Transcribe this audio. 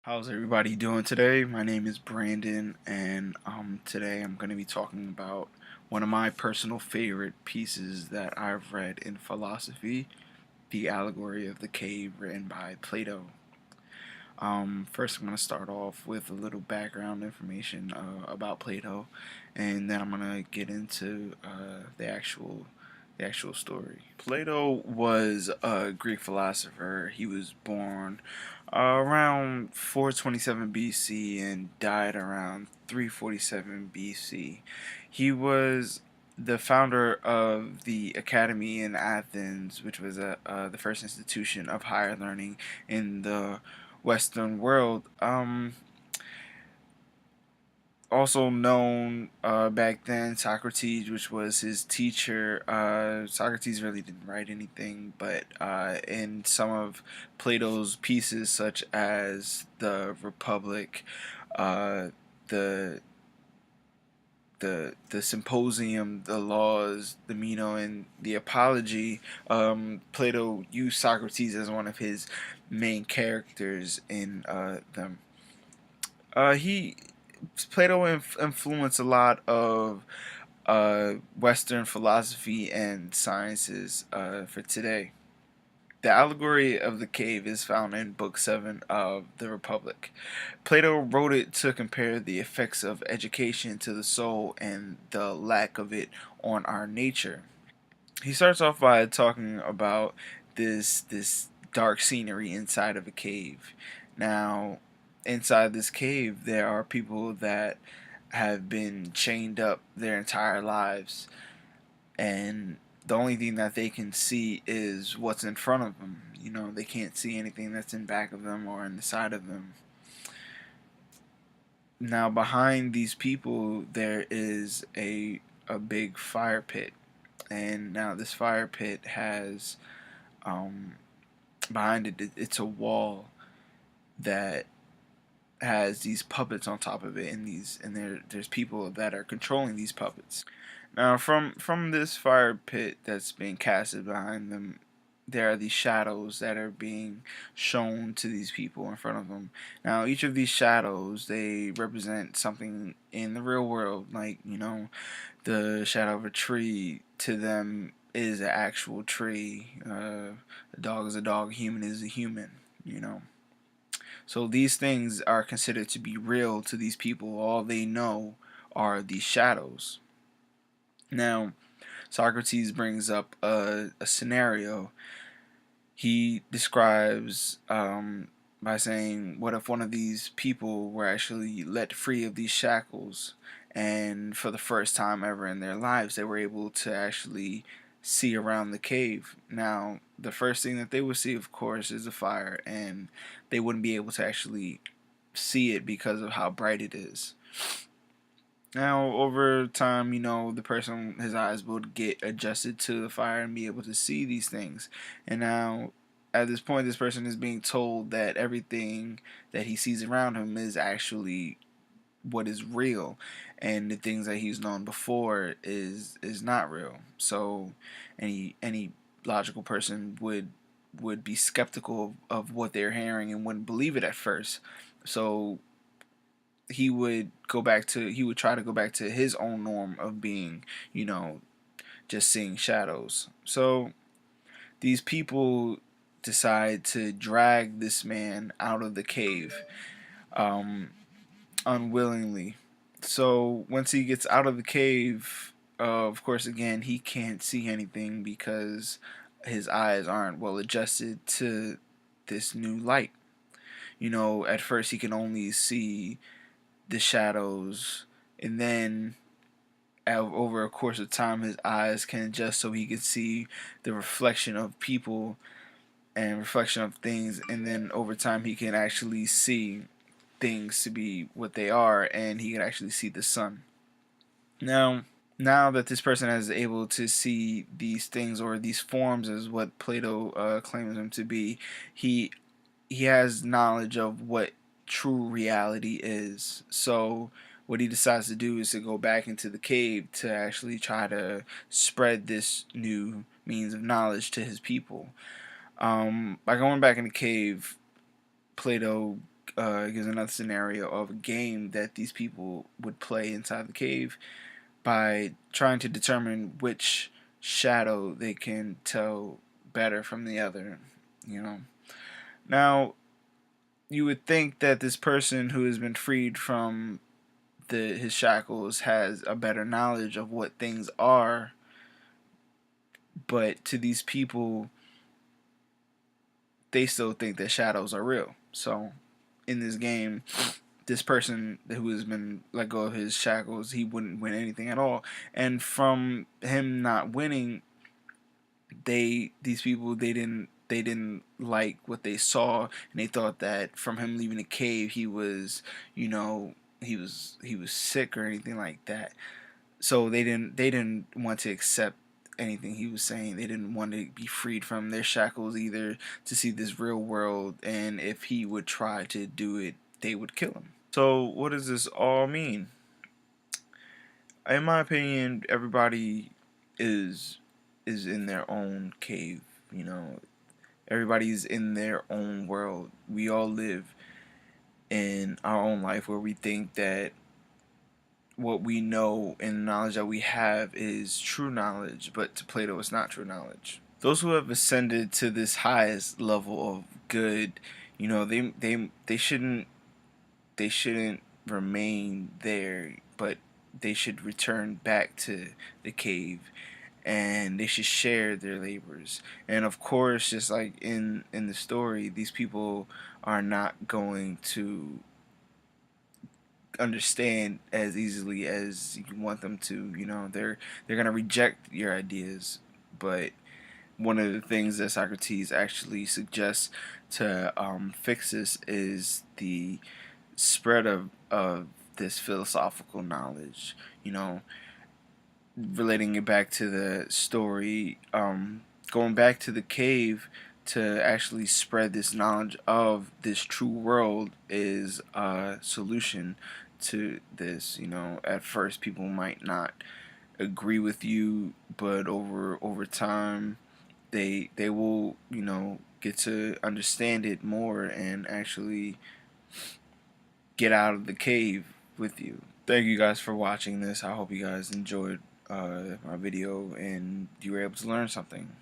How's everybody doing today? My name is Brandon, and today I'm going to be talking about one of my personal favorite pieces that I've read in philosophy, The Allegory of the Cave, written by Plato. First, I'm going to start off with a little background information about Plato, and then I'm going to get into the actual story. Plato was a Greek philosopher. He was born around 427 BC and died around 347 BC. He was the founder of the Academy in Athens, which was the first institution of higher learning in the Western world. Also known back then, Socrates, which was his teacher. Socrates really didn't write anything, but in some of Plato's pieces, such as the Republic, uh, the the Symposium, the Laws, the Meno, and the Apology, Plato used Socrates as one of his main characters in them. He Plato influenced a lot of Western philosophy and sciences for today. The allegory of the cave is found in Book 7 of the Republic. Plato wrote it to compare the effects of education to the soul and the lack of it on our nature. He starts off by talking about this dark scenery inside of a cave. Now, inside this cave, there are people that have been chained up their entire lives, and the only thing that they can see is what's in front of them. They can't see anything that's in back of them or in the side of them. Now, behind these people, there is a big fire pit, and now this fire pit has um, behind it, it's a wall that has these puppets on top of it, and there's people that are controlling these puppets. Now, from this fire pit that's being casted behind them, there are these shadows that are being shown to these people in front of them. Now, each of these shadows, they represent something in the real world. Like, the shadow of a tree to them is an actual tree. A dog is a dog. A human is a human. So these things are considered to be real to these people. All they know are these shadows. Now, Socrates brings up a scenario. He describes by saying, what if one of these people were actually let free of these shackles, and for the first time ever in their lives, they were able to actually see around the cave. Now, the first thing that they would see, of course, is the fire, and they wouldn't be able to actually see it because of how bright it is. Now, over time, the person, his eyes would get adjusted to the fire and be able to see these things. And now, at this point, this person is being told that everything that he sees around him is actually what is real, and the things that he's known before is not real. So, any logical person would be skeptical of what they're hearing and wouldn't believe it at first. So he would try to go back to his own norm of being, just seeing shadows. So these people decide to drag this man out of the cave, um, unwillingly. So once he gets out of the cave, of course, again, he can't see anything because his eyes aren't well adjusted to this new light. At first he can only see the shadows, and then over a course of time his eyes can adjust so he can see the reflection of people and reflection of things, and then over time he can actually see things to be what they are, and he can actually see the sun. Now that this person is able to see these things, or these forms as what Plato claims them to be, he he has knowledge of what true reality is. So what he decides to do is to go back into the cave to actually try to spread this new means of knowledge to his people. By going back in the cave, Plato gives another scenario of a game that these people would play inside the cave by trying to determine which shadow they can tell better from the other. You know. Now, you would think that this person who has been freed from his shackles has a better knowledge of what things are, but to these people, they still think that shadows are real. So, in this game, this person who has been let go of his shackles, he wouldn't win anything at all. And from him not winning, these people they didn't like what they saw, and they thought that from him leaving the cave, he was, he was sick or anything like that. So they didn't want to accept anything he was saying. They didn't want to be freed from their shackles either, to see this real world, and if he would try to do it, they would kill him. So what does this all mean? In my opinion, everybody is is in their own cave, you know. Everybody's in their own world. We all live in our own life where we think that what we know and knowledge that we have is true knowledge, but to Plato, it's not true knowledge. Those who have ascended to this highest level of good, they shouldn't remain there, but they should return back to the cave, and they should share their labors. And of course, just like in the story, these people are not going to understand as easily as you want them to. They're gonna reject your ideas. But one of the things that Socrates actually suggests to fix this is the spread of this philosophical knowledge. Relating it back to the story, going back to the cave to actually spread this knowledge of this true world is a solution to this. At first people might not agree with you, but over time they will, get to understand it more and actually get out of the cave with you. Thank you guys for watching this. I hope you guys enjoyed my video and you were able to learn something.